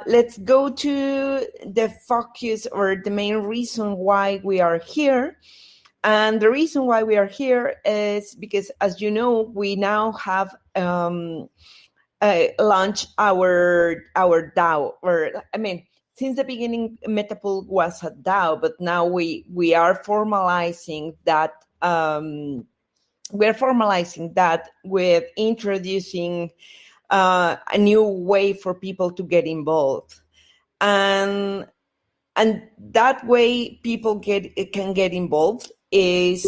let's go to the focus or the main reason why we are here. And the reason why we are here is because, as you know, we now have launched our DAO. Since the beginning, Meta Pool was a DAO, but now we are formalizing that. We're formalizing that with introducing a new way for people to get involved, and that way people can get involved is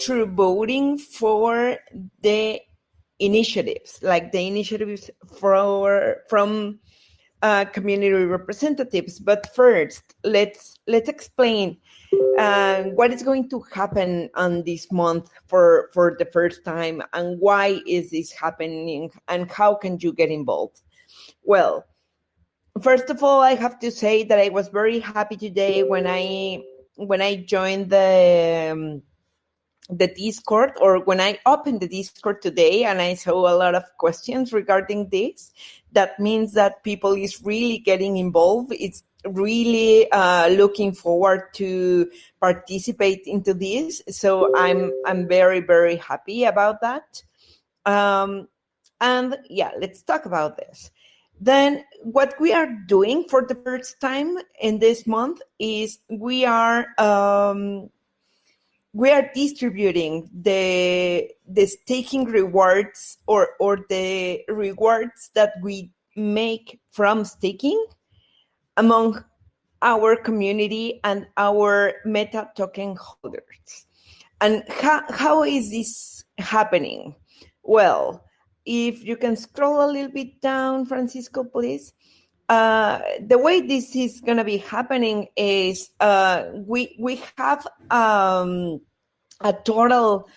through voting for the initiatives, like the initiatives from community representatives. But first, let's explain what is going to happen on this month for the first time, and why is this happening, and how can you get involved? Well, first of all, I have to say that I was very happy today when I joined the Discord, or when I opened the Discord today, and I saw a lot of questions regarding this. That means that people is really getting involved. It's really looking forward to participate into this. So I'm very, very happy about that. And yeah, let's talk about this. Then what we are doing for the first time in this month is we are distributing the staking rewards or the rewards that we make from staking among our community and our Meta token holders. And how is this happening? Well, if you can scroll a little bit down, Francisco, please. The way this is going to be happening is we have a total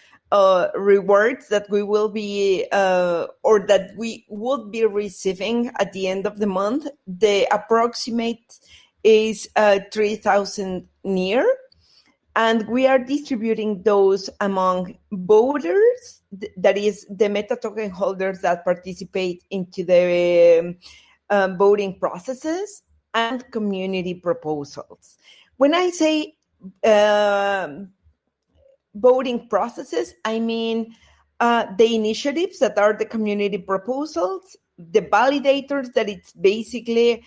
rewards that we will be or that we would be receiving at the end of the month. The approximate is 3,000 near, and we are distributing those among voters, that is the Meta token holders that participate into the voting processes, and community proposals. When I say voting processes, I mean the initiatives that are the community proposals, the validators, that it's basically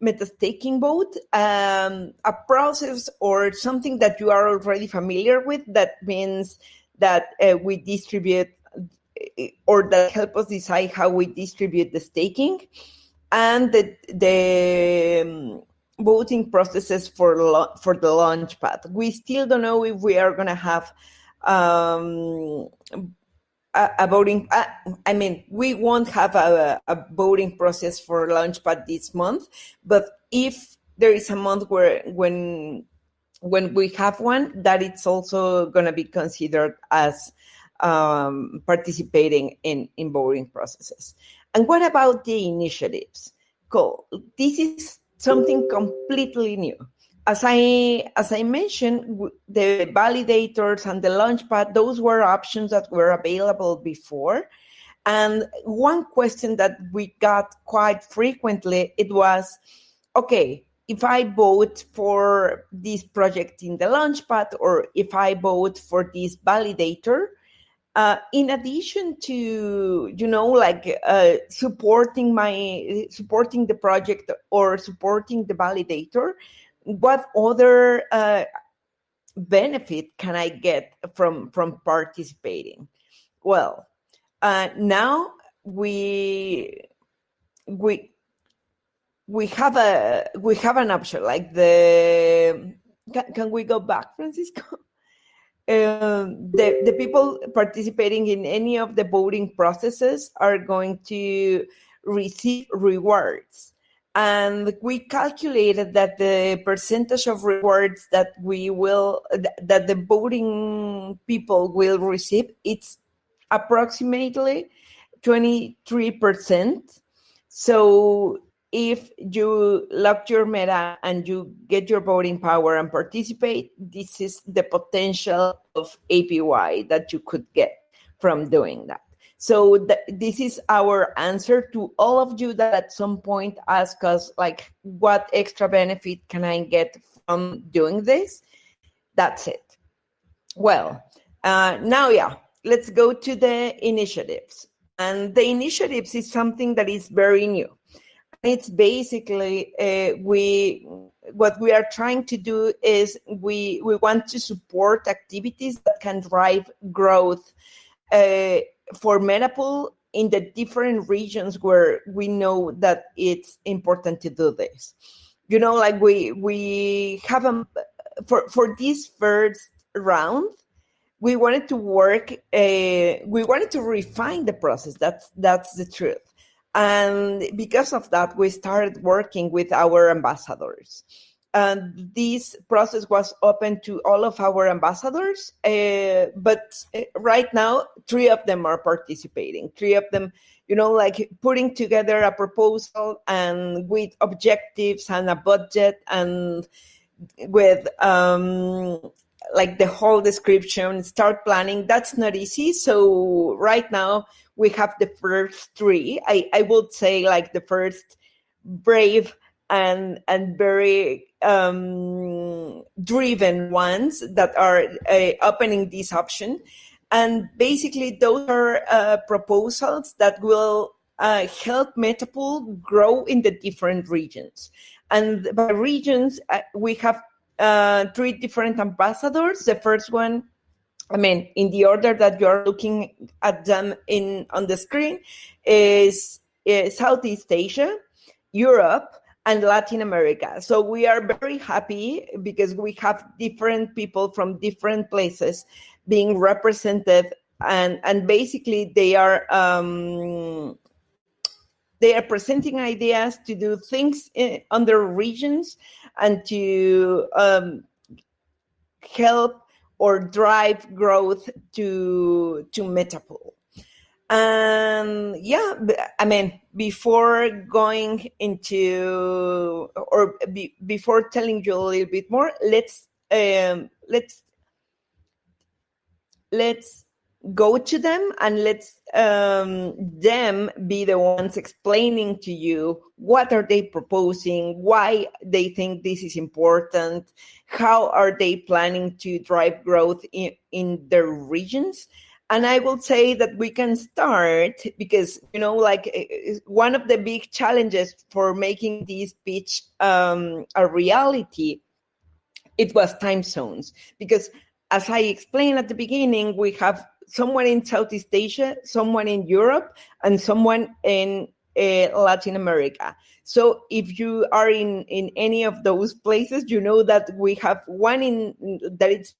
meta staking vote, a process or something that you are already familiar with. That means that we distribute, or that help us decide how we distribute the staking, and the voting processes for the launchpad. We still don't know if we are going to have a voting. We won't have a voting process for launchpad this month, but if there is a month when we have one, that it's also going to be considered as participating in voting processes. And what about the initiatives? Cool. This is something completely new. As I mentioned, the validators and the launchpad, those were options that were available before. And one question that we got quite frequently, it was, okay, if I vote for this project in the launchpad, or if I vote for this validator, in addition to, supporting the project or supporting the validator, what other benefit can I get from participating? Well, now we have an option like the. Can we go back, Francisco? The people participating in any of the voting processes are going to receive rewards. And we calculated that the percentage of rewards that that the voting people will receive, it's approximately 23%. So if you lock your meta and you get your voting power and participate, this is the potential of APY that you could get from doing that. So this is our answer to all of you that at some point ask us, like, what extra benefit can I get from doing this? That's it. Well, now, let's go to the initiatives. And the initiatives is something that is very new. It's basically what we are trying to do is we want to support activities that can drive growth for Meta Pool in the different regions where we know that it's important to do this. Like we have for this first round, we wanted to work. We wanted to refine the process. That's the truth. And because of that, we started working with our ambassadors. And this process was open to all of our ambassadors, but right now, 3 of them are participating. 3 of them, like putting together a proposal and with objectives and a budget and with like the whole description, start planning. That's not easy. So right now, we have the first 3. I would say like the first brave and very driven ones that are opening this option. And basically, those are proposals that will help Meta Pool grow in the different regions. And by regions, we have 3 different ambassadors. The first one, in the order that you're looking at them on the screen, is Southeast Asia, Europe, and Latin America. So we are very happy because we have different people from different places being represented, and basically they are presenting ideas to do things on their regions and to help or drive growth to Meta Pool. And before going into before telling you a little bit more, let's go to them and let's them be the ones explaining to you what are they proposing, why they think this is important, how are they planning to drive growth in their regions. And I will say that we can start because, one of the big challenges for making this pitch a reality, it was time zones. Because as I explained at the beginning, we have someone in Southeast Asia, someone in Europe, and someone in Latin America. So if you are in any of those places, you know that we have one that it's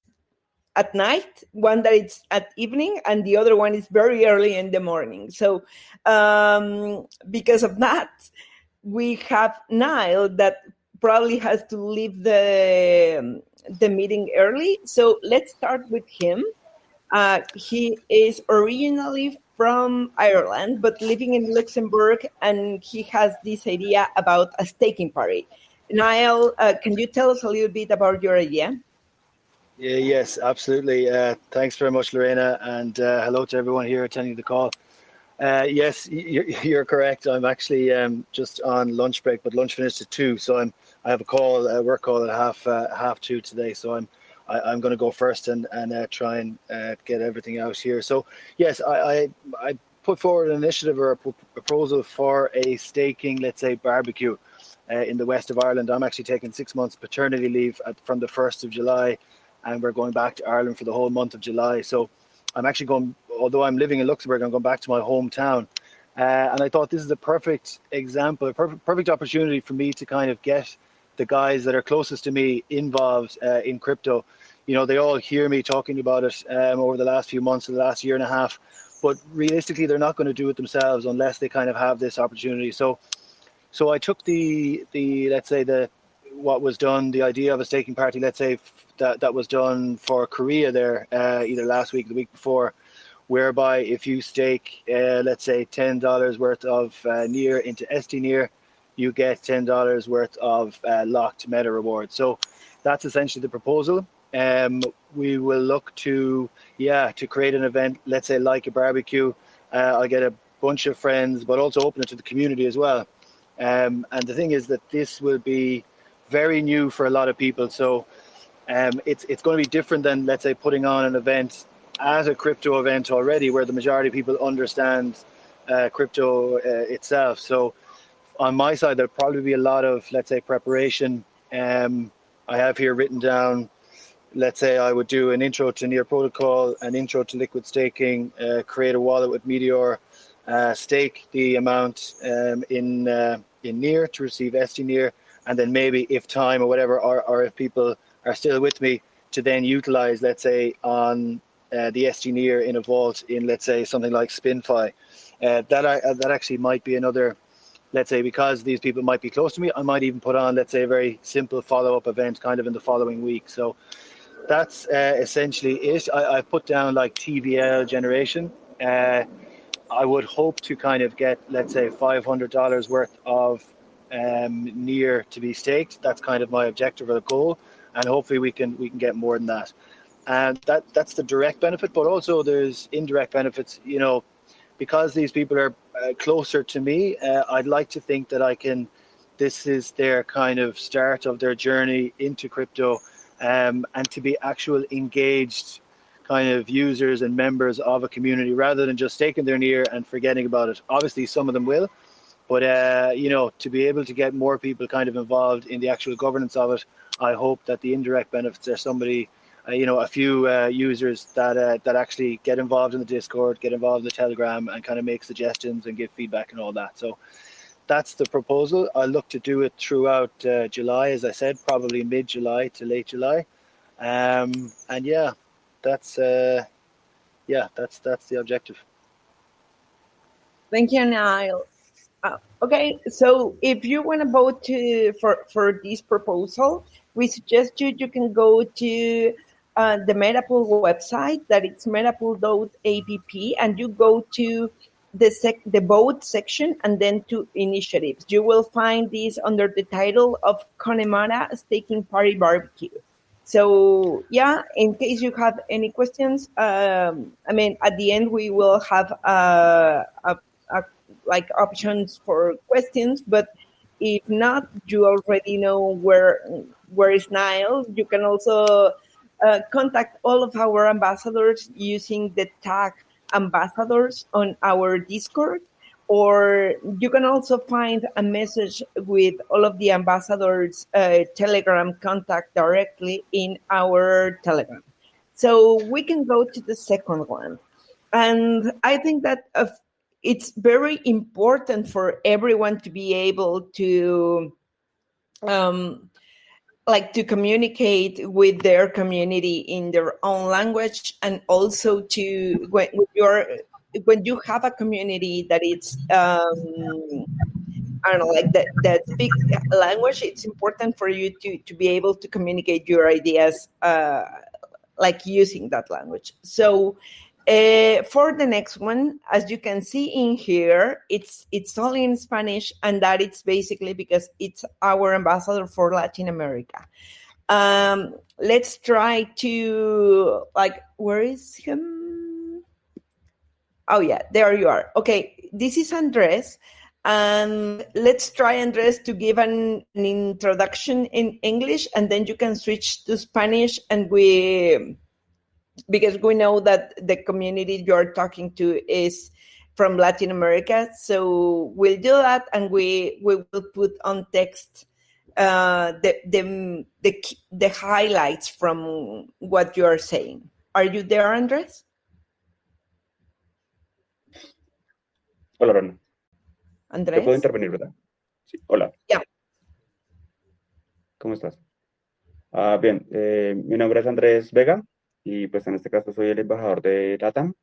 at night, one that it's at evening, and the other one is very early in the morning. So because of that, we have Niall that probably has to leave the meeting early. So let's start with him. He is originally from Ireland, but living in Luxembourg, and he has this idea about a staking party. Niall, can you tell us a little bit about your idea? Yeah, yes, absolutely. Thanks very much, Lorena, and hello to everyone here attending the call. Yes, you're correct. I'm actually just on lunch break, but lunch finished at 2, so I have a work call at half 2 today. So I'm going to go first and try and get everything out here. So yes, I put forward an initiative or a proposal for a staking, let's say, barbecue in the west of Ireland. I'm actually taking 6 months paternity leave from the 1st of July, and we're going back to Ireland for the whole month of July. So I'm actually going, although I'm living in Luxembourg, I'm going back to my hometown. And I thought this is a perfect example, a perfect opportunity for me to kind of get the guys that are closest to me involved in crypto. They all hear me talking about it over the last few months, the last year and a half, but realistically, they're not going to do it themselves unless they kind of have this opportunity. So I took the let's say what was done, the idea of a staking party, let's say that was done for Korea there, either last week or the week before, whereby if you stake, let's say $10 worth of NEAR into ST NEAR, you get $10 worth of locked meta rewards. So that's essentially the proposal. We will look to create an event, let's say like a barbecue, I'll get a bunch of friends, but also open it to the community as well. And the thing is that this will be very new for a lot of people. So it's going to be different than, let's say, putting on an event as a crypto event already, where the majority of people understand crypto itself. So on my side, there'll probably be a lot of, let's say, preparation. I have here written down, let's say I would do an intro to Near Protocol, an intro to liquid staking, create a wallet with Meteor, stake the amount in Near to receive ST Near, and then maybe if time or whatever, or if people are still with me, to then utilize, let's say, on the ST Near in a vault in, let's say, something like SpinFi. That actually might be another, let's say, because these people might be close to me, I might even put on, let's say, a very simple follow-up event kind of in the following week. So that's essentially it. I put down like TVL generation. I would hope to kind of get, let's say, $500 worth of Near to be staked. That's kind of my objective or goal, and hopefully we can get more than that. And that's the direct benefit, but also there's indirect benefits. You know, because these people are closer to me, I'd like to think that this is their kind of start of their journey into crypto, and to be actual engaged kind of users and members of a community, rather than just staking their Near and forgetting about it. Obviously, some of them will, but you know, to be able to get more people kind of involved in the actual governance of it, I hope that the indirect benefits are somebody, you know, a few users that actually get involved in the Discord, get involved in the Telegram, and kind of make suggestions and give feedback and all that. So that's the proposal. I look to do it throughout July, as I said, probably mid-July to late July. And yeah, that's the objective. Thank you, Niall. Okay, so if you want to vote for this proposal, we suggest you can go to the Meta Pool website, that it's metapool.app, and you go to the vote section and then to initiatives. You will find this under the title of Connemara Staking Party Barbecue. So yeah, in case you have any questions, I mean, at the end we will have like options for questions, but if not, you already know where is Niall. You can also contact all of our ambassadors using the tag ambassadors on our Discord, or you can also find a message with all of the ambassadors' Telegram contact directly in our Telegram. So we can go to the second one. And I think that it's very important for everyone to be able to like to communicate with their community in their own language, and also to when you have a community that it's I don't know, like that speaks language, it's important for you to be able to communicate your ideas like using that language. So for the next one, as you can see in here, it's all in Spanish, and that it's basically because it's our ambassador for Latin America. Let's try to, like, where is him? Oh yeah, there you are. Okay, this is Andrés. And let's try, Andrés, to give an introduction in English, and then you can switch to Spanish, and because we know that the community you're talking to is from Latin America. So we'll do that, and we will put on text the highlights from what you're saying. Are you there, Andrés? Hola, Rana. Andrés. ¿Te puedo intervenir, verdad? Sí. Hola. Yeah. ¿Cómo estás? Bien, mi nombre es Andrés Vega y pues en este caso soy el embajador de LATAM.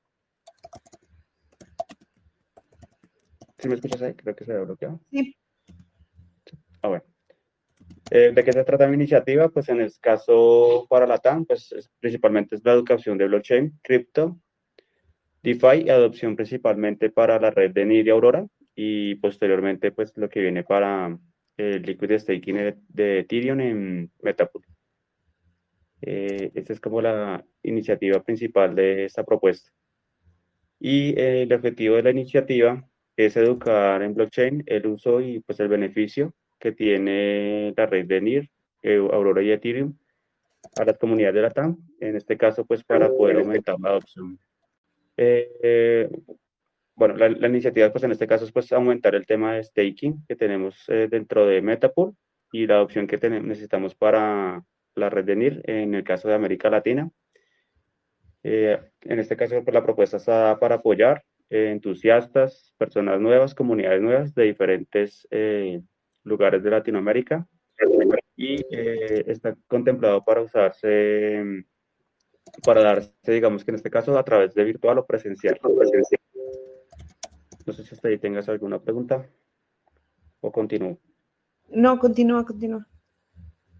¿Sí me escuchas ahí? Creo que se había bloqueado. Sí. Bueno. ¿De qué se trata mi iniciativa? Pues en el caso para LATAM, pues principalmente es la educación de blockchain, cripto, DeFi y adopción principalmente para la red de Niall y Aurora, y posteriormente pues lo que viene para el liquid staking de Ethereum en Meta Pool. Esta es como la iniciativa principal de esta propuesta. Y el objetivo de la iniciativa es educar en blockchain el uso y pues el beneficio que tiene la red de NIR, Aurora y Ethereum a las comunidades de la TAM, en este caso pues para poder aumentar la adopción. Bueno, la iniciativa pues en este caso es pues aumentar el tema de staking que tenemos dentro de Meta Pool y la adopción que necesitamos para la red de NIR en el caso de América Latina. En este caso, pues, la propuesta está para apoyar entusiastas, personas nuevas, comunidades nuevas de diferentes lugares de Latinoamérica y está contemplado para usarse, para darse, digamos que en este caso, a través de virtual o presencial. No sé si hasta ahí tengas alguna pregunta o continúo. No, continúa.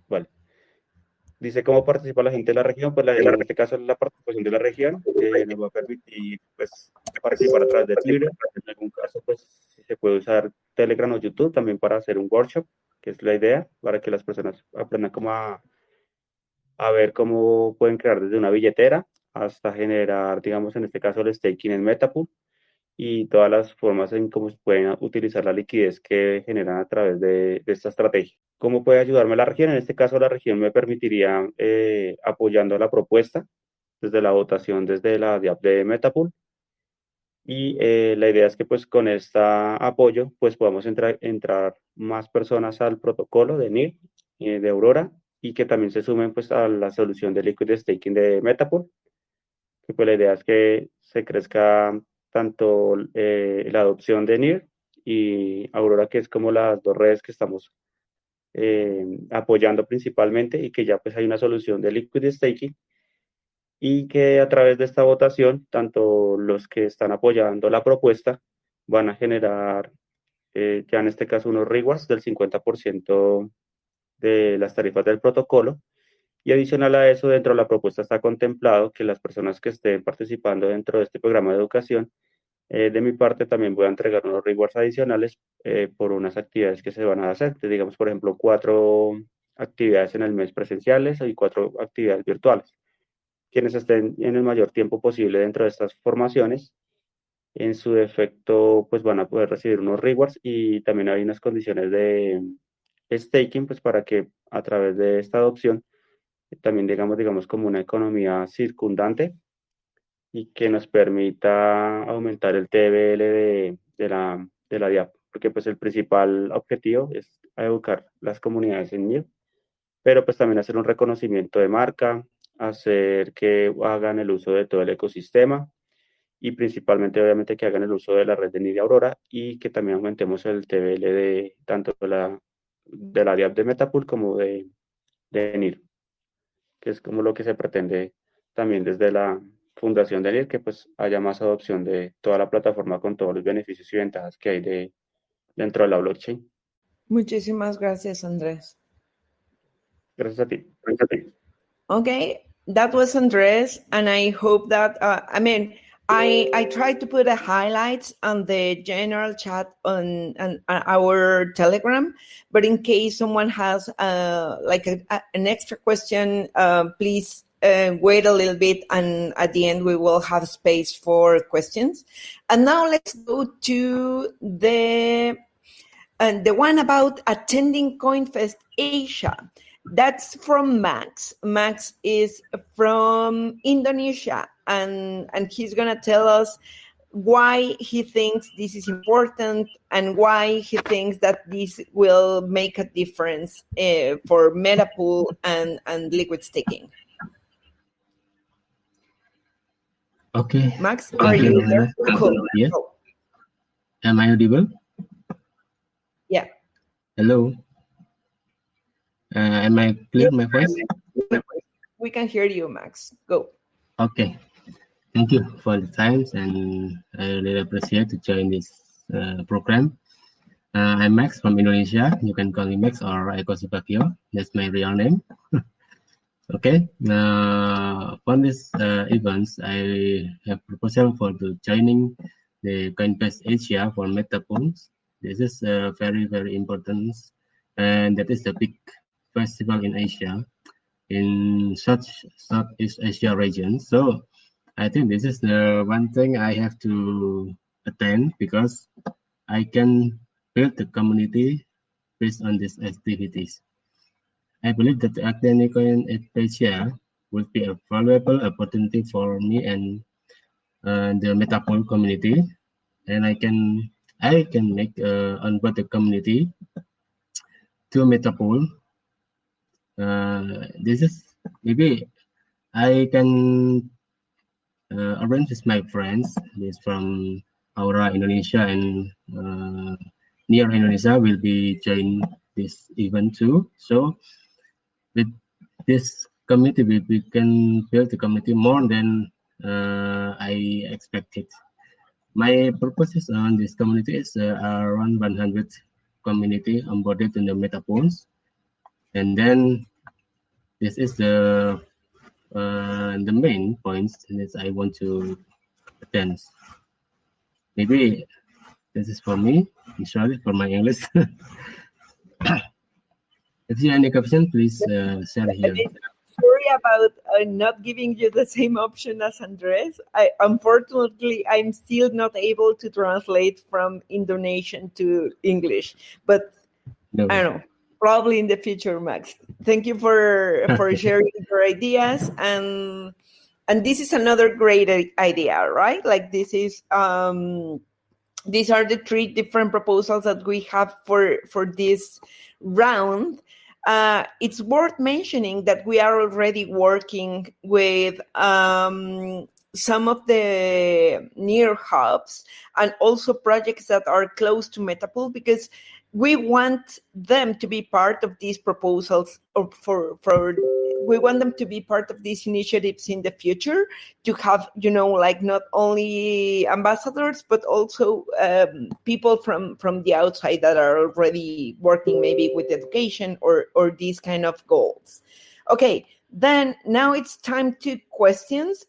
Vale. Dice cómo participa la gente de la región, pues en este caso la participación de la región nos va a permitir pues, participar a través de Twitter, en algún caso pues se puede usar Telegram o YouTube también para hacer un workshop, que es la idea, para que las personas aprendan cómo a ver cómo pueden crear desde una billetera hasta generar, digamos en este caso el staking en Meta Pool y todas las formas en cómo pueden utilizar la liquidez que generan a través de esta estrategia. ¿Cómo puede ayudarme la región? En este caso, la región me permitiría, apoyando la propuesta, desde la votación, desde la DApp de Metapool. Y la idea es que pues con este apoyo pues podamos entrar más personas al protocolo de NIR, de Aurora, y que también se sumen pues a la solución de liquid staking de Metapool. Y pues la idea es que se crezca tanto la adopción de NIR y Aurora, que es como las dos redes que estamos apoyando principalmente y que ya pues hay una solución de liquid staking y que a través de esta votación, tanto los que están apoyando la propuesta van a generar ya en este caso unos rewards del 50% de las tarifas del protocolo. Y adicional a eso, dentro de la propuesta está contemplado que las personas que estén participando dentro de este programa de educación, de mi parte también voy a entregar unos rewards adicionales por unas actividades que se van a hacer. Digamos, por ejemplo, 4 actividades en el mes presenciales y 4 actividades virtuales. Quienes estén en el mayor tiempo posible dentro de estas formaciones, en su defecto, pues van a poder recibir unos rewards y también hay unas condiciones de staking, pues para que a través de esta adopción también digamos como una economía circundante y que nos permita aumentar el TVL de la DIAP, porque pues el principal objetivo es educar las comunidades en NIR, pero pues también hacer un reconocimiento de marca, hacer que hagan el uso de todo el ecosistema y principalmente obviamente que hagan el uso de la red de NIR de Aurora y que también aumentemos el TVL de tanto de la DIAP de Metapool como de NIR, que es como lo que se pretende también desde la fundación de NIR, que pues haya más adopción de toda la plataforma con todos los beneficios y ventajas que hay dentro de la blockchain. Muchísimas gracias, Andrés. Gracias a ti. Gracias a ti. Okay, that was Andrés, and I hope that I tried to put a highlights on the general chat on our Telegram, but in case someone has like an extra question, please wait a little bit, and at the end we will have space for questions. And now let's go to the one about attending Coinfest Asia. That's from Max. Max is from Indonesia, and he's gonna tell us why he thinks this is important and why he thinks that this will make a difference for Meta Pool and liquid staking. Okay. Max, are you there? Cool. Yes. Am I audible? Yeah. Hello. Am I clear, my voice? We can hear you, Max. Go. Okay. Thank you for the time, and I really appreciate to join this program. I'm Max from Indonesia. You can call me Max or Eko Subagyo. That's my real name. Okay. For this events, I have proposal for joining the Coinfest Asia for Meta Pools. This is very, very important, and that is the big festival in Asia, in Southeast Asia region. So I think this is the one thing I have to attend because I can build the community based on these activities. I believe that attending Coin Asia would be a valuable opportunity for me and the Meta Pool community, and I can make onboard the community to Meta Pool. This is maybe I can arrange with my friends. This from Aurora Indonesia and Niall Indonesia will be join this event too. So with this community, we can build the community more than I expected. My purposes on this community is around 100 community onboarded in the Meta Pools, and then this is the main points that I want to attend. Maybe this is for me. Sorry for my English. If you have any question, please share here. Sorry about not giving you the same option as Andres. Unfortunately, I'm still not able to translate from Indonesian to English, but no. I don't know. Probably in the future, Max. Thank you for sharing your ideas, and this is another great idea, right? Like this is these are the 3 different proposals that we have for this round. It's worth mentioning that we are already working with some of the near hubs and also projects that are close to Meta Pool, because we want them to be part of these proposals, or we want them to be part of these initiatives in the future, to have, like not only ambassadors, but also people from the outside that are already working maybe with education or these kind of goals. Okay, then now it's time to questions.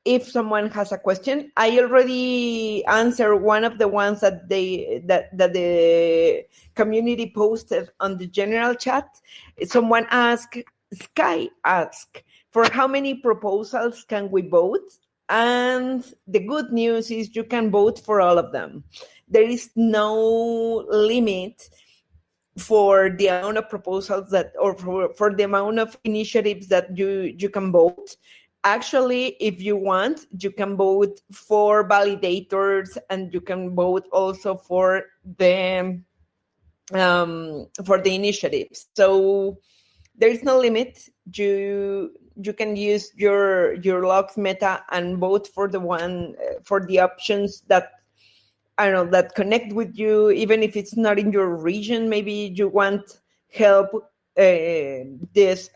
If someone has a question, I already answered one of the ones that the community posted on the general chat. Someone asked, Sky asked, for how many proposals can we vote? And the good news is you can vote for all of them. There is no limit for the amount of proposals or for the amount of initiatives that you can vote. Actually, if you want, you can vote for validators, and you can vote also for the initiatives. So there is no limit. You can use your logs meta and vote for the options that, I don't know, that connect with you, even if it's not in your region. Maybe you want help these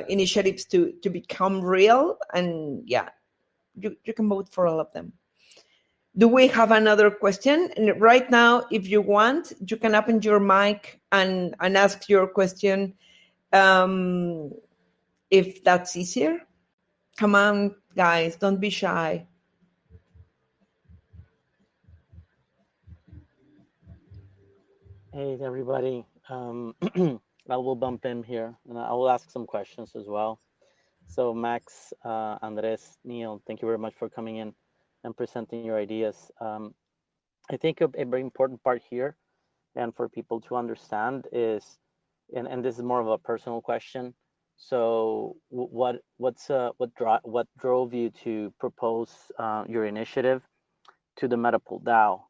initiatives to become real, and yeah, you can vote for all of them. Do we have another question? And right now, if you want, you can open your mic and ask your question, if that's easier. Come on, guys, don't be shy. Hey, everybody. I will bump in here, and I will ask some questions as well. So Max, Andres, Niall, thank you very much for coming in and presenting your ideas. I think a very important part here, and for people to understand, is, and this is more of a personal question. So what drove you to propose your initiative to the Meta Pool DAO?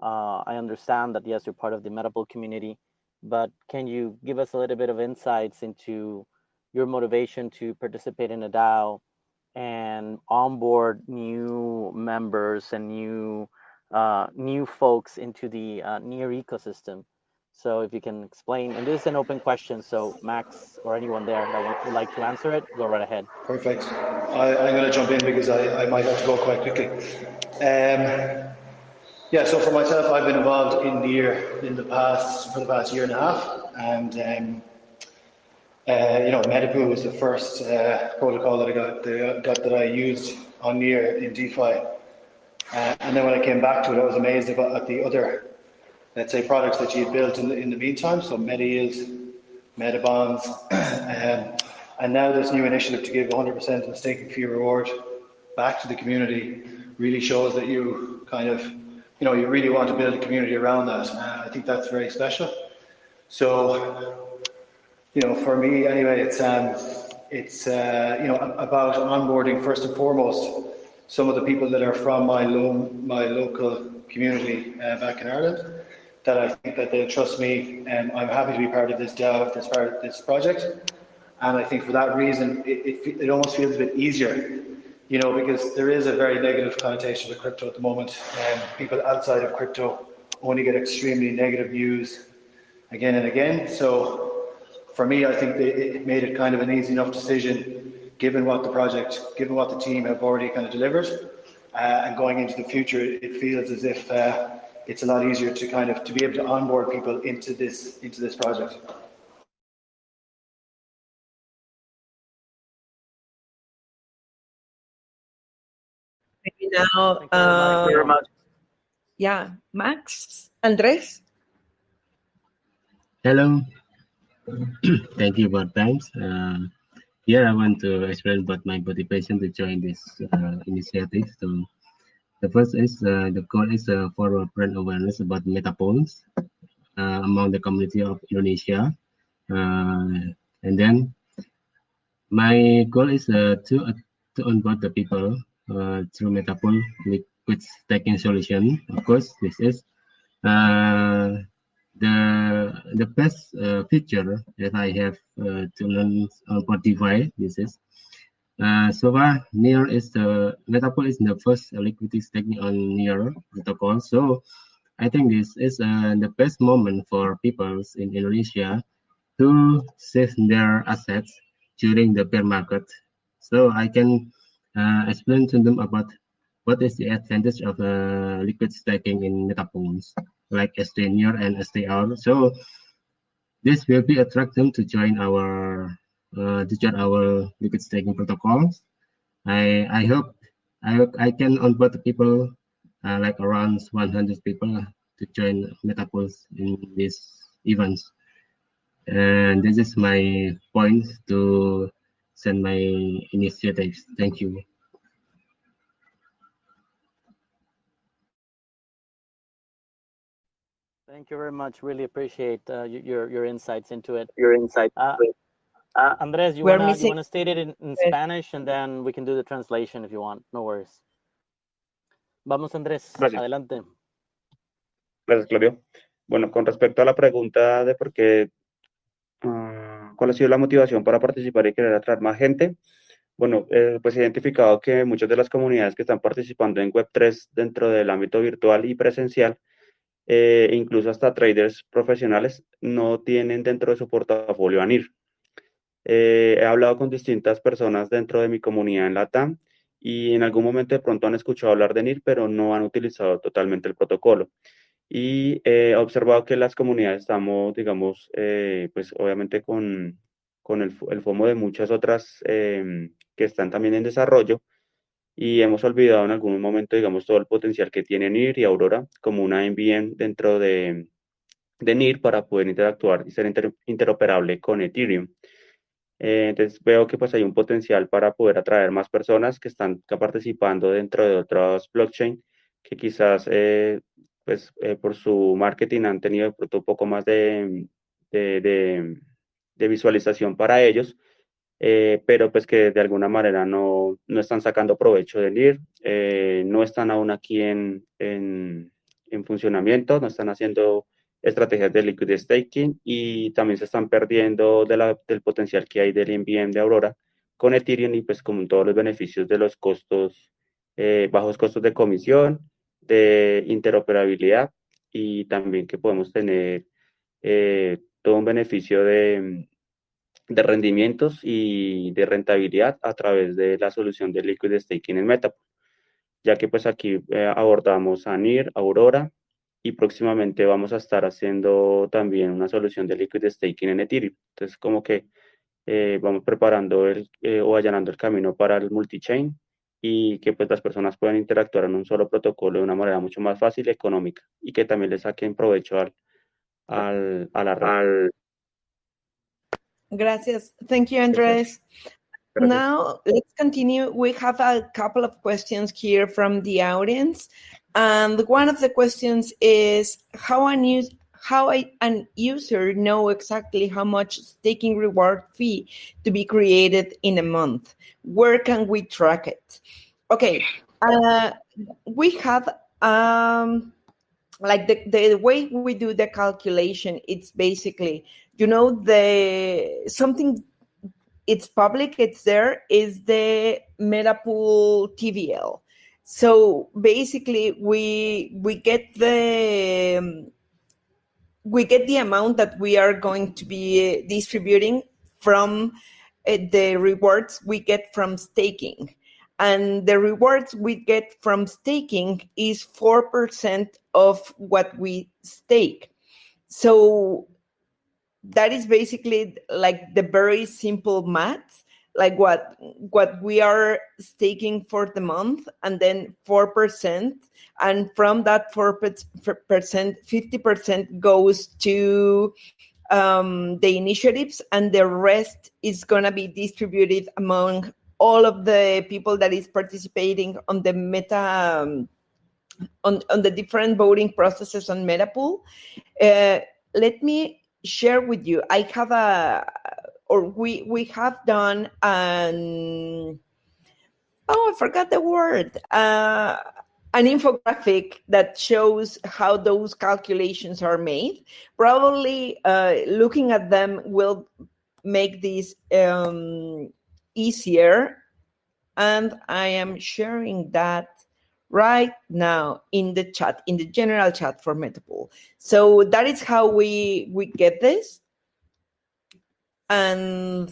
I understand that, yes, you're part of the Meta Pool community, but can you give us a little bit of insights into your motivation to participate in a DAO and onboard new members and new folks into the near ecosystem? So if you can explain, and this is an open question, so Max or anyone there that would like to answer it, go right ahead. Perfect. I'm going to jump in because I might have to go quite quickly. Yeah, so for myself, I've been involved in NEAR for the past year and a half, and Meta Pool was the first protocol that I used on NEAR in DeFi, and then when I came back to it, I was amazed at the other, let's say, products that you built in the meantime. So Meta Yields, Meta Bonds, And now this new initiative to give 100% of the staking fee reward back to the community really shows that you kind of, you really want to build a community around that. I think that's very special. So, for me anyway, it's about onboarding first and foremost some of the people that are from my local community back in Ireland, that I think that they'll trust me, and I'm happy to be part of this DAO, this project. And I think for that reason, it almost feels a bit easier, because there is a very negative connotation to crypto at the moment, and people outside of crypto only get extremely negative news again and again. So for me, I think it made it kind of an easy enough decision, given what the team have already kind of delivered, and going into the future, it feels as if it's a lot easier to be able to onboard people into this project. Maybe now, Thank you very much. yeah, Max, Andrés. Hello. Thank you for time. Here I want to explain about my motivation to join this initiative. So the first is the goal is for brand awareness about Meta Pools among the community of Indonesia, and then my goal is to onboard the people through Meta Pool liquid staking solution. Of course, this is the best feature that I have to learn about DeFi. This is so far Niall is the Meta Pool is the first liquidity staking on Niall protocol. So I think this is the best moment for people in Indonesia to save their assets during the bear market. So I can explain to them about what is the advantage of liquid staking in Meta Pools, like ST Near and ST Hour. So this will be attract them to join our liquid staking protocols. I hope I can onboard the people like around 100 people to join Meta Pools in these events. And this is my point to send my initiatives. Thank you. Thank you very much. Really appreciate your insights into it. Andres, you wanna state it in Spanish, and then we can do the translation if you want. No worries. Vamos, Andrés. Gracias. Adelante. Gracias, Claudio. Bueno, con respecto a la pregunta de por qué, cuál ha sido la motivación para participar y querer atraer más gente, bueno, pues he identificado que muchas de las comunidades que están participando en Web3 dentro del ámbito virtual y presencial, incluso hasta traders profesionales, no tienen dentro de su portafolio ANIR. He hablado con distintas personas dentro de mi comunidad en LATAM y en algún momento de pronto han escuchado hablar de NIR, pero no han utilizado totalmente el protocolo. Y he observado que las comunidades estamos, digamos, pues obviamente con el FOMO de muchas otras que están también en desarrollo, y hemos olvidado en algún momento, digamos, todo el potencial que tiene NIR y Aurora como una MVM dentro de NIR para poder interactuar y ser interoperable con Ethereum. Entonces veo que pues hay un potencial para poder atraer más personas que están participando dentro de otros blockchain que quizás por su marketing han tenido de pronto un poco más de visualización para ellos, pero pues que de alguna manera no están sacando provecho del NIR, no están aún aquí en funcionamiento, no están haciendo estrategias de liquid staking y también se están perdiendo del potencial que hay del MVM de Aurora con Ethereum y pues con todos los beneficios de los costos, bajos costos de comisión, de interoperabilidad, y también que podemos tener todo un beneficio de rendimientos y de rentabilidad a través de la solución de liquid staking en Meta Pool, ya que pues aquí abordamos a NIR, Aurora, y próximamente vamos a estar haciendo también una solución de liquid staking en Ethereum. Entonces como que vamos preparando o allanando el camino para el multichain y que pues las personas puedan interactuar en un solo protocolo de una manera mucho más fácil y económica, y que también le saquen provecho a la red. Gracias. Thank you, Andres. Gracias. Now, let's continue. We have a couple of questions here from the audience. And one of the questions is how an user know exactly how much staking reward fee to be created in a month? Where can we track it? Okay, we have like the way we do the calculation, it's basically, something, it's public, it's there, is the Meta Pool TVL. So basically we get the amount that we are going to be distributing from the rewards we get from staking. And the rewards we get from staking is 4% of what we stake. So that is basically like the very simple math, like what we are staking for the month, and then 4%. And from that 4%, 50% goes to the initiatives, and the rest is going to be distributed among all of the people that is participating on the Meta, on the different voting processes on Meta Pool. Let me share with you. I have we have done I forgot the word. An infographic that shows how those calculations are made. Probably looking at them will make this easier. And I am sharing that right now in the chat, in the general chat for Meta Pool. So that is how we get this. And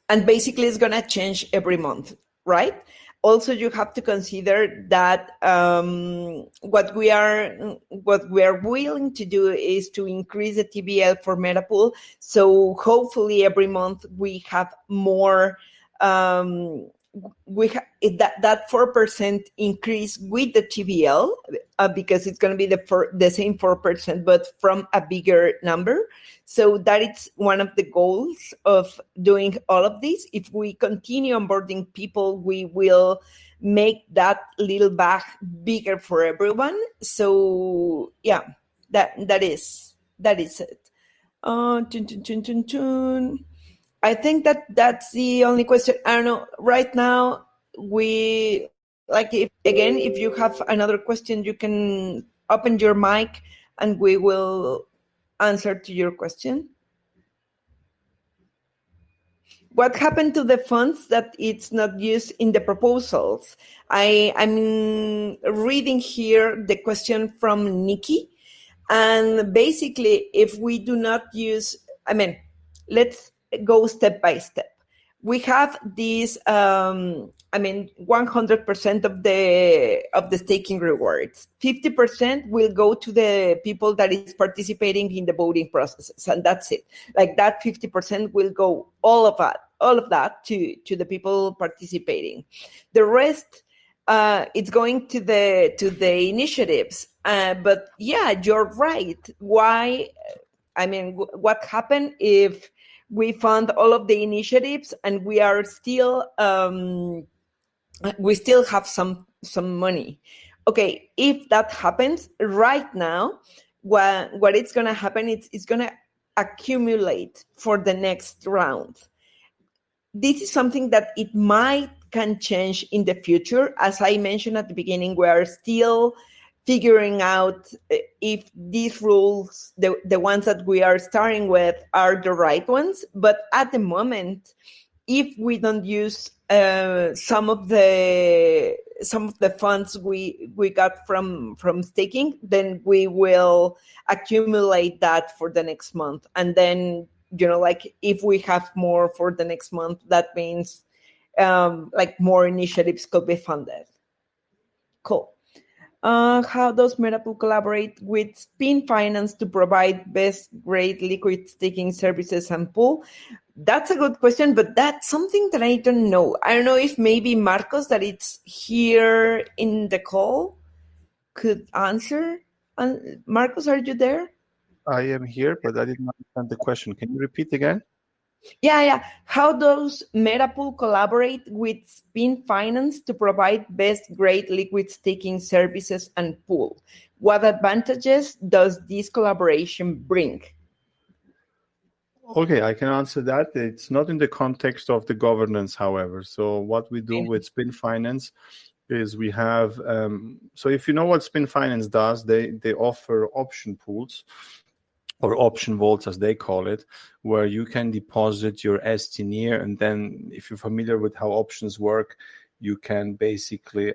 basically it's gonna change every month, right? Also, you have to consider that what we are willing to do is to increase the TVL for Meta Pool. So hopefully every month we have more. We that 4% increase with the TVL because it's going to be the same 4%, but from a bigger number. So that is one of the goals of doing all of this. If we continue onboarding people, we will make that little bag bigger for everyone. So yeah, that is it. I think that's the only question. I don't know. Right now, if you have another question, you can open your mic and we will answer to your question. What happened to the funds that it's not used in the proposals? I'm reading here the question from Nikki. And basically, if we do not use, let's go step by step. We have these, 100% of the staking rewards. 50% will go to the people that is participating in the voting processes, and that's it. Like that 50% will go all of that to the people participating. The rest, it's going to the initiatives. But yeah, you're right. Why? What happened if we fund all of the initiatives and we are still we still have some money? Okay, if that happens right now, what it's going to happen, it's going to accumulate for the next round. This is something that it can change in the future. As I mentioned at the beginning, we are still figuring out if these rules, the ones that we are starting with, are the right ones. But at the moment, if we don't use some of the funds we got from staking, then we will accumulate that for the next month. And then, if we have more for the next month, that means more initiatives could be funded. Cool. How does Meta Pool collaborate with Spin Finance to provide best grade liquid staking services and pool? That's a good question, but that's something that I don't know. I don't know if maybe Marcos, that it's here in the call, could answer. Marcos, are you there? I am here, but I didn't understand the question. Can you repeat again? Yeah. How does Meta Pool collaborate with Spin Finance to provide best grade liquid staking services and pool? What advantages does this collaboration bring? Okay, I can answer that. It's not in the context of the governance, however. So what we do with Spin Finance is we have, so if you know what Spin Finance does, they offer option pools or option vaults, as they call it, where you can deposit your ST-NEAR, and then if you're familiar with how options work, you can basically,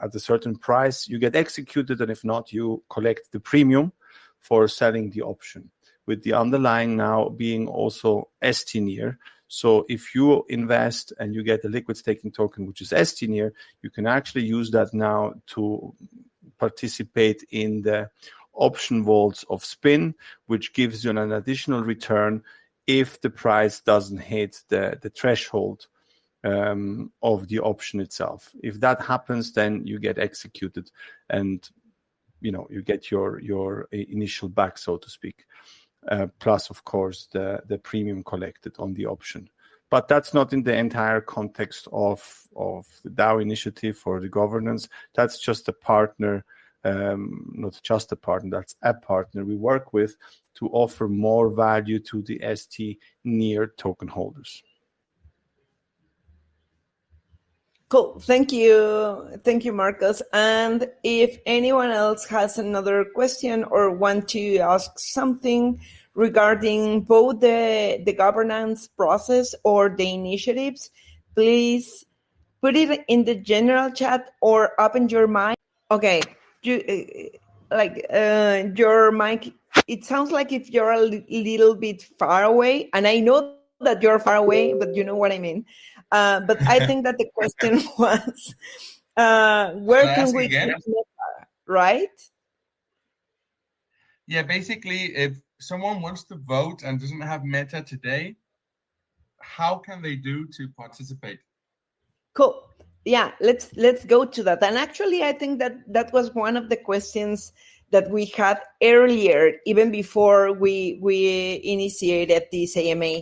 at a certain price, you get executed, and if not, you collect the premium for selling the option, with the underlying now being also ST-NEAR. So if you invest and you get a liquid staking token, which is ST-NEAR, you can actually use that now to participate in the option vaults of Spin, which gives you an additional return if the price doesn't hit the threshold of the option itself. If that happens, then you get executed and you get your initial back, so to speak. Plus, of course, the premium collected on the option. But that's not in the entire context of the DAO initiative or the governance. That's just a partner, not just a partner, that's a partner we work with to offer more value to the ST-NEAR token holders. Cool. Thank you. Thank you, Marcos. And if anyone else has another question or want to ask something regarding both the governance process or the initiatives, please put it in the general chat or open your mic. Okay. Your mic, it sounds like if you're a little bit far away, and I know that you're far away, but you know what I mean. But I think that the question was, where can we get Meta, right? Yeah, basically, if someone wants to vote and doesn't have Meta today, how can they do to participate? Cool. Yeah, let's go to that. And actually, I think that was one of the questions that we had earlier, even before we initiated this AMA.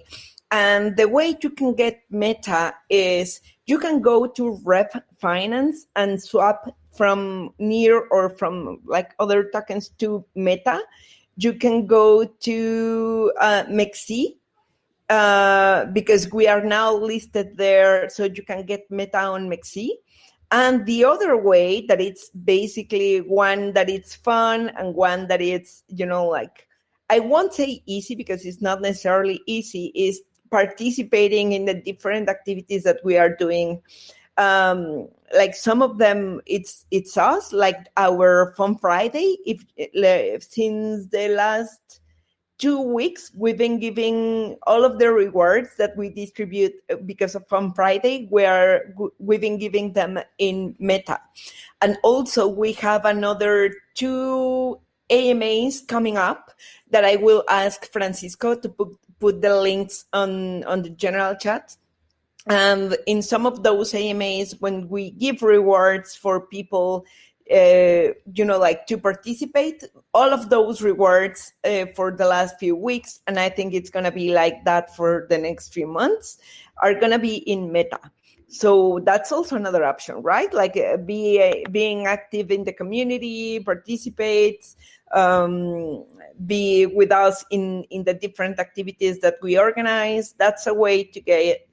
And the way you can get Meta is you can go to Rep Finance and swap from NEAR or from like other tokens to Meta. You can go to MEXC because we are now listed there, so you can get Meta on MEXC. And the other way that it's basically one that it's fun and one that it's, like, I won't say easy because it's not necessarily easy, is participating in the different activities that we are doing. Like some of them, it's us, like our Fun Friday. Since the last 2 weeks, we've been giving all of the rewards that we distribute because of Fun Friday. We've been giving them in Meta. And also we have another 2 AMAs coming up that I will ask Francisco to put the links on the general chat. And in some of those AMAs, when we give rewards for people, like to participate, all of those rewards for the last few weeks, and I think it's going to be like that for the next few months, are going to be in Meta. So that's also another option, right? Like being active in the community, participate, be with us in the different activities that we organize. That's a way to get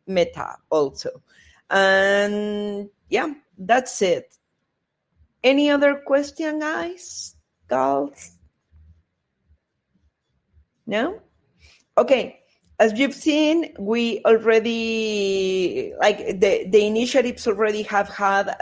Meta also. And yeah, that's it. Any other question, guys? Girls? No? Okay. As you've seen, we already, like the initiatives already have had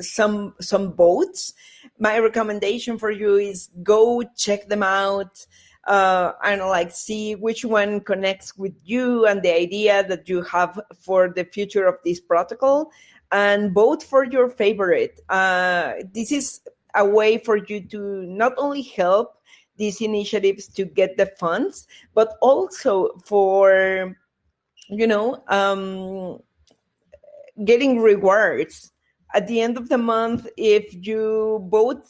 some votes. My recommendation for you is go check them out and see which one connects with you and the idea that you have for the future of this protocol, and vote for your favorite. This is a way for you to not only help these initiatives to get the funds, but also for, getting rewards. At the end of the month, if you vote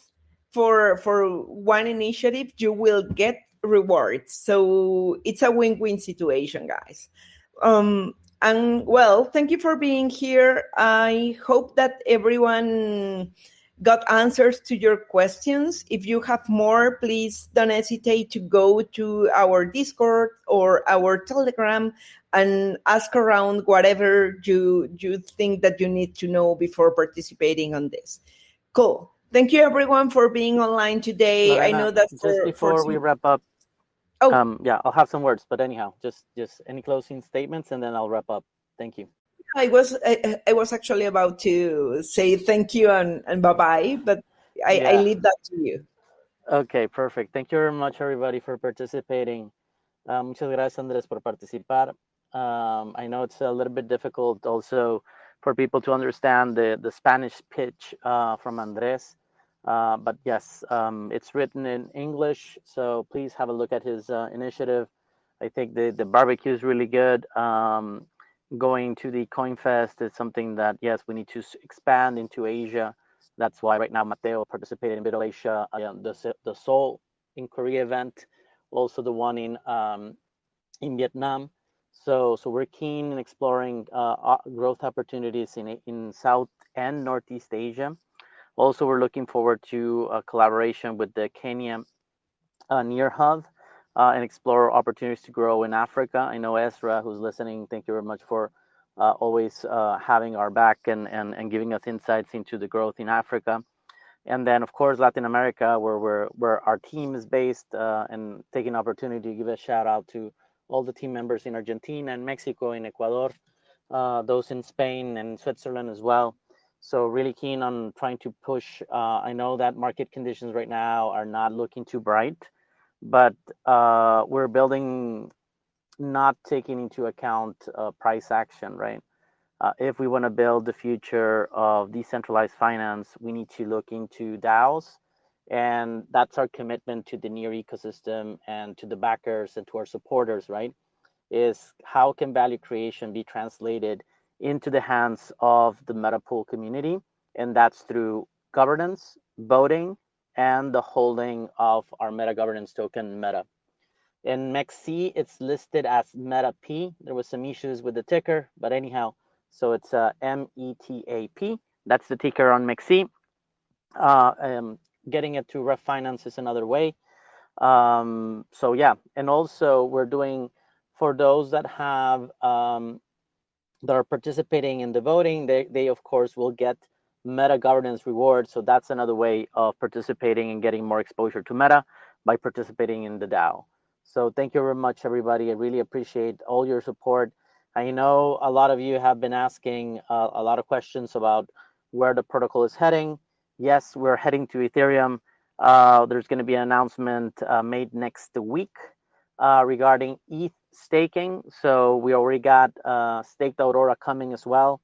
for one initiative, you will get rewards. So it's a win-win situation, guys. And well, thank you for being here. I hope that everyone got answers to your questions. If you have more, please don't hesitate to go to our Discord or our Telegram and ask around whatever you think that you need to know before participating on this. Cool. Thank you, everyone, for being online today. Lorena, I know that just before we wrap up, yeah, I'll have some words, but anyhow, just any closing statements, and then I'll wrap up. Thank you. I was actually about to say thank you and bye-bye, but I leave that to you. Okay, perfect. Thank you very much, everybody, for participating. Muchas gracias, Andrés, por participar. I know it's a little bit difficult also for people to understand the Spanish pitch from Andrés. But yes, it's written in English, so please have a look at his initiative. I think the barbecue is really good. Going to the Coinfest is something that, yes, we need to expand into Asia. That's why right now Mateo participated in Middle Asia, the Seoul in Korea event, also the one in Vietnam. So we're keen in exploring growth opportunities in South and Northeast Asia. Also, we're looking forward to a collaboration with the Kenya Near Hub and explore opportunities to grow in Africa. I know Ezra, who's listening, thank you very much for always having our back and giving us insights into the growth in Africa. And then, of course, Latin America, where our team is based, and taking opportunity to give a shout out to all the team members in Argentina and Mexico, in Ecuador, those in Spain and Switzerland as well. So really keen on trying to push. I know that market conditions right now are not looking too bright, but we're building, not taking into account price action, right? If we want to build the future of decentralized finance, we need to look into DAOs. And that's our commitment to the Near ecosystem and to the backers and to our supporters, right? Is how can value creation be translated into the hands of the Meta Pool community? And that's through governance, voting, and the holding of our Meta governance token, Meta. In MEXC, it's listed as Meta P. There was some issues with the ticker, but anyhow, so it's METAP. That's the ticker on MEXC. Getting it to Ref Finance is another way. So yeah, and also we're doing, for those that have that are participating in the voting, they of course will get Meta governance rewards. So that's another way of participating and getting more exposure to Meta by participating in the DAO. So thank you very much, everybody. I really appreciate all your support. I know a lot of you have been asking a lot of questions about where the protocol is heading. Yes, we're heading to Ethereum. There's going to be an announcement made next week regarding ETH staking. So we already got staked Aurora coming as well.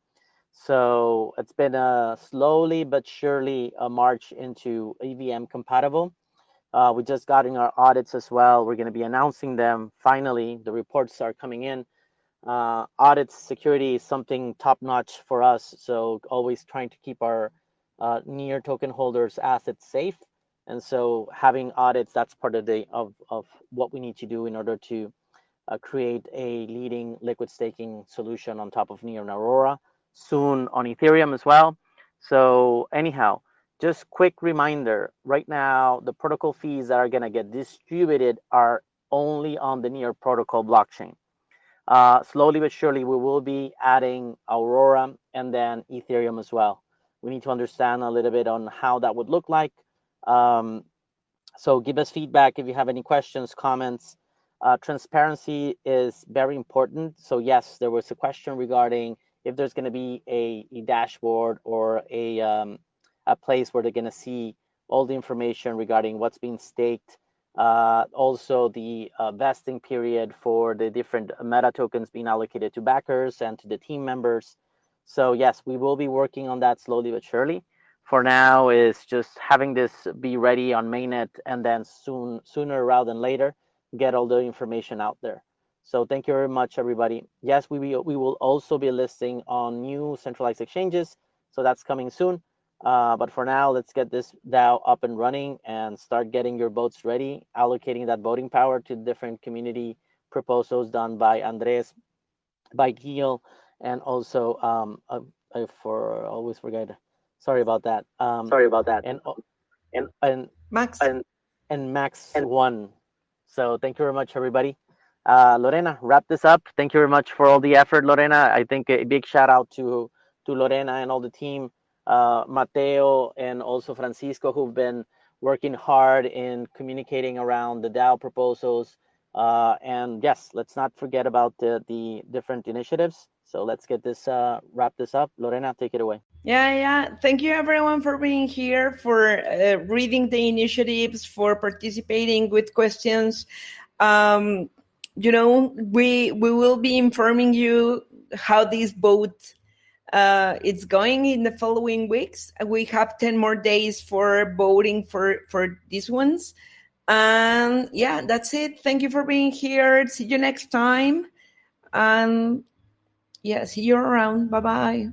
So it's been a slowly but surely a march into EVM compatible. We just got in our audits as well. We're going to be announcing them. Finally, the reports are coming in. Audits security is something top notch for us. So always trying to keep our Near token holders' assets safe. And so having audits, that's part of of what we need to do in order to create a leading liquid staking solution on top of Near and Aurora, soon on Ethereum as well. So anyhow, just quick reminder, right now, the protocol fees that are going to get distributed are only on the Near protocol blockchain. Slowly but surely, we will be adding Aurora and then Ethereum as well. We need to understand a little bit on how that would look like. So give us feedback if you have any questions, comments. Transparency is very important. So yes, there was a question regarding if there's going to be a dashboard or a place where they're going to see all the information regarding what's being staked. Also the vesting period for the different Meta tokens being allocated to backers and to the team members. So yes, we will be working on that slowly but surely. For now is just having this be ready on mainnet, and then sooner rather than later, get all the information out there. So thank you very much, everybody. Yes, we will also be listing on new centralized exchanges. So that's coming soon. But for now, let's get this DAO up and running and start getting your votes ready, allocating that voting power to different community proposals done by Andres, by Niall, and also I always forget. Sorry about that. And Max. and Max won. So thank you very much, everybody. Lorena, wrap this up. Thank you very much for all the effort, Lorena. I think a big shout out to Lorena and all the team, Mateo and also Francisco, who've been working hard in communicating around the DAO proposals. And yes, let's not forget about the different initiatives. So let's get this wrap this up. Lorena, take it away. Yeah. Thank you, everyone, for being here, for reading the initiatives, for participating with questions. We will be informing you how this vote it's going in the following weeks. We have 10 more days for voting for these ones. And yeah, that's it. Thank you for being here. See you next time. And yeah, see you around. Bye-bye.